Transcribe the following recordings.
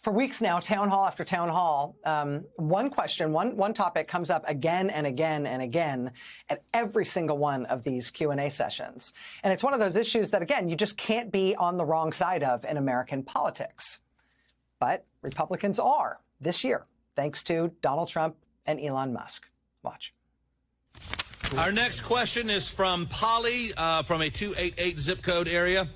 For weeks now, town hall after town hall, one question, one topic comes up again and again and again at every single one of these Q&A sessions. And it's one of those issues that, again, you just can't be on the wrong side of in American politics. But Republicans are this year, thanks to Donald Trump and Elon Musk. Watch. Our next question is from Polly from a 288 zip code area.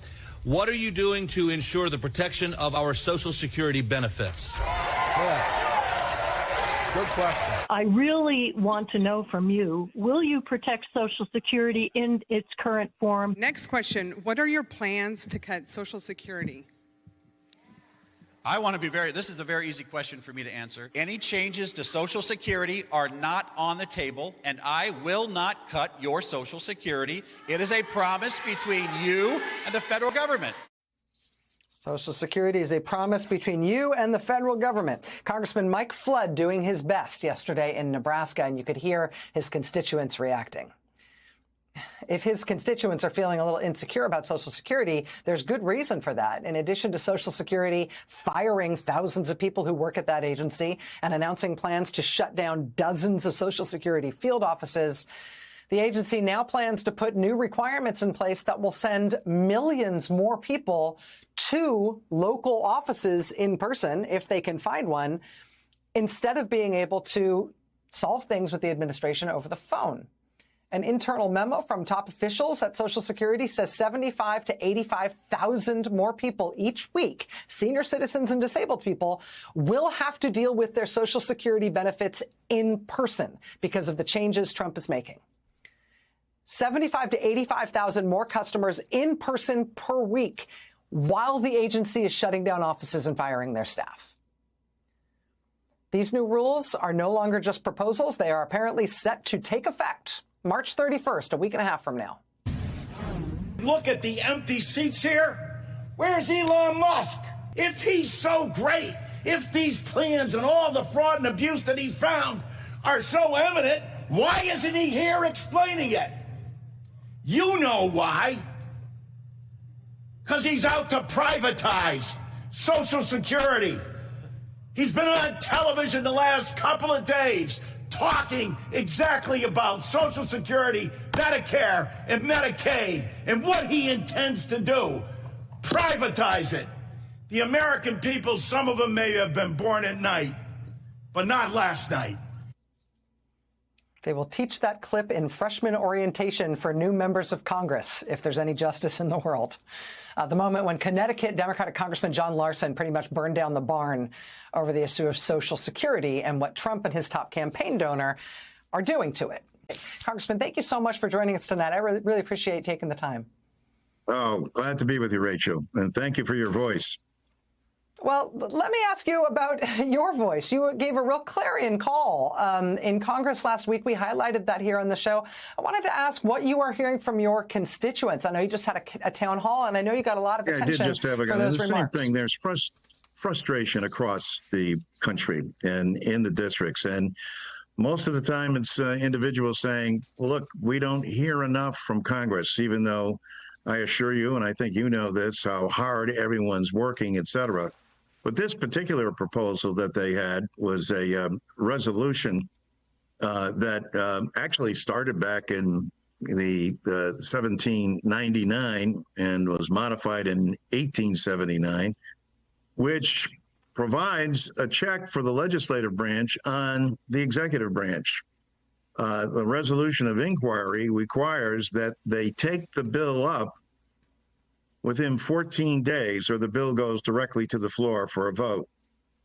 What are you doing to ensure the protection of our Social Security benefits? Yeah. Good question. I really want to know from you, will you protect Social Security in its current form? Next question. What are your plans to cut Social Security? I want to be this is a very easy question for me to answer. Any changes to Social Security are not on the table, and I will not cut your Social Security. It is a promise between you and the federal government. Social Security is a promise between you and the federal government. Congressman Mike Flood doing his best yesterday in Nebraska, and you could hear his constituents reacting. If his constituents are feeling a little insecure about Social Security, there's good reason for that. In addition to Social Security firing thousands of people who work at that agency and announcing plans to shut down dozens of Social Security field offices, the agency now plans to put new requirements in place that will send millions more people to local offices in person, if they can find one, instead of being able to solve things with the administration over the phone. An internal memo from top officials at Social Security says 75 to 85,000 more people each week, senior citizens and disabled people, will have to deal with their Social Security benefits in person because of the changes Trump is making. 75 to 85,000 more customers in person per week while the agency is shutting down offices and firing their staff. These new rules are no longer just proposals. They are apparently set to take effect March 31st, a week and a half from now. Look at the empty seats here. Where's Elon Musk? If he's so great, if these plans and all the fraud and abuse that he found are so evident, why isn't he here explaining it? You know why. Because he's out to privatize Social Security. He's been on television the last couple of days talking exactly about Social Security, Medicare, and Medicaid, and what he intends to do. Privatize it. The American people, some of them may have been born at night, but not last night. They will teach that clip in freshman orientation for new members of Congress, if there's any justice in the world. The moment when Connecticut Democratic Congressman John Larson pretty much burned down the barn over the issue of Social Security and what Trump and his top campaign donor are doing to it. Congressman, thank you so much for joining us tonight. I really appreciate taking the time. Oh, glad to be with you, Rachel, and thank you for your voice. Well, let me ask you about your voice. You gave a real clarion call in Congress last week. We highlighted that here on the show. I wanted to ask what you are hearing from your constituents. I know you just had a town hall, and I know you got a lot of attention I did just have for those remarks. Same thing. There's frustration across the country and in the districts. And most of the time it's individuals saying, well, look, we don't hear enough from Congress, even though I assure you, and I think you know this, how hard everyone's working, et cetera. But this particular proposal that they had was a resolution that actually started back in the 1799 and was modified in 1879, which provides a check for the legislative branch on the executive branch. The resolution of inquiry requires that they take the bill up within 14 days, or the bill goes directly to the floor for a vote.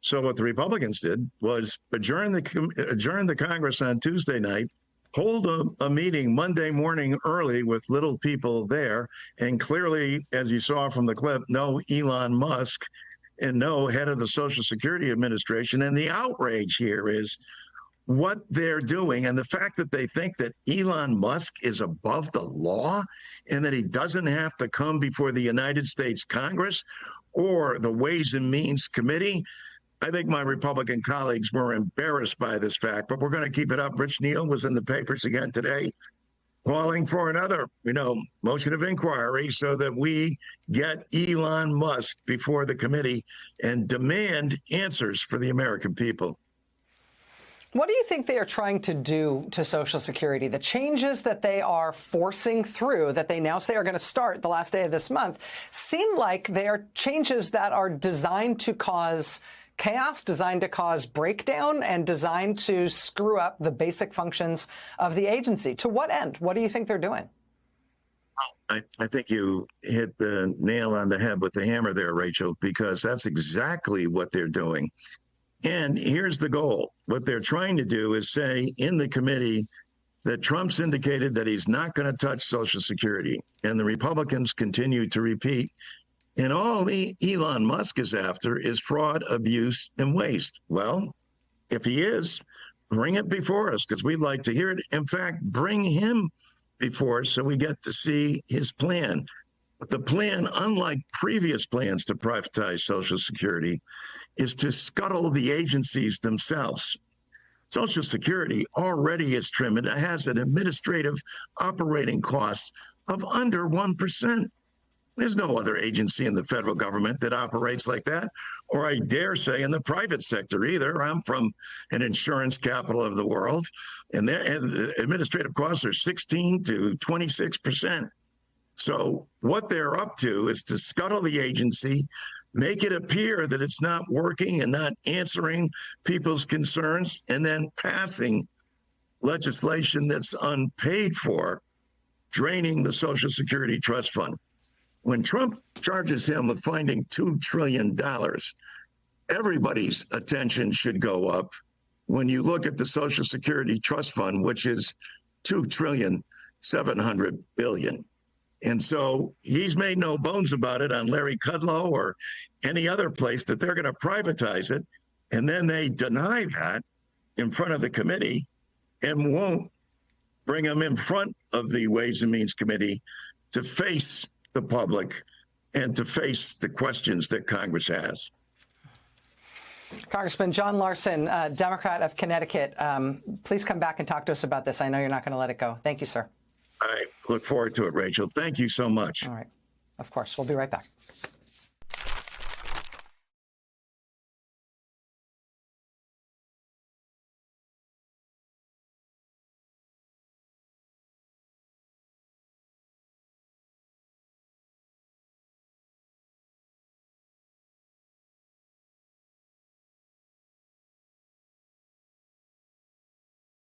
So what the Republicans did was adjourn the Congress on Tuesday night, hold a meeting Monday morning early with little people there, and clearly, as you saw from the clip, no Elon Musk and no head of the Social Security Administration. And the outrage here is what they're doing and the fact that they think that Elon Musk is above the law and that he doesn't have to come before the United States Congress or the Ways and Means Committee. I think my Republican colleagues were embarrassed by this fact, but we're going to keep it up. Rich Neal was in the papers again today calling for another, motion of inquiry so that we get Elon Musk before the committee and demand answers for the American people. What do you think they are trying to do to Social Security? The changes that they are forcing through, that they now say are going to start the last day of this month, seem like they are changes that are designed to cause chaos, designed to cause breakdown, and designed to screw up the basic functions of the agency. To what end? What do you think they're doing? I think you hit the nail on the head with the hammer there, Rachel, because that's exactly what they're doing. And here's the goal. What they're trying to do is say in the committee that Trump's indicated that he's not going to touch Social Security. And the Republicans continue to repeat. And all Elon Musk is after is fraud, abuse, and waste. Well, if he is, bring it before us because we'd like to hear it. In fact, bring him before us so we get to see his plan. But the plan, unlike previous plans to privatize Social Security, is to scuttle the agencies themselves. Social Security already is trim. It has an administrative operating cost of under 1%. There's no other agency in the federal government that operates like that, or I dare say in the private sector either. I'm from an insurance capital of the world, and their administrative costs are 16 to 26%. So what they're up to is to scuttle the agency, make it appear that it's not working and not answering people's concerns, and then passing legislation that's unpaid for, draining the Social Security Trust Fund. When Trump charges him with finding $2 trillion, everybody's attention should go up when you look at the Social Security Trust Fund, which is $2.7 trillion. And so he's made no bones about it on Larry Kudlow or any other place that they're going to privatize it. And then they deny that in front of the committee and won't bring them in front of the Ways and Means Committee to face the public and to face the questions that Congress has. Congressman John Larson, Democrat of Connecticut, please come back and talk to us about this. I know you're not going to let it go. Thank you, sir. I look forward to it, Rachel. Thank you so much. All right. Of course. We'll be right back.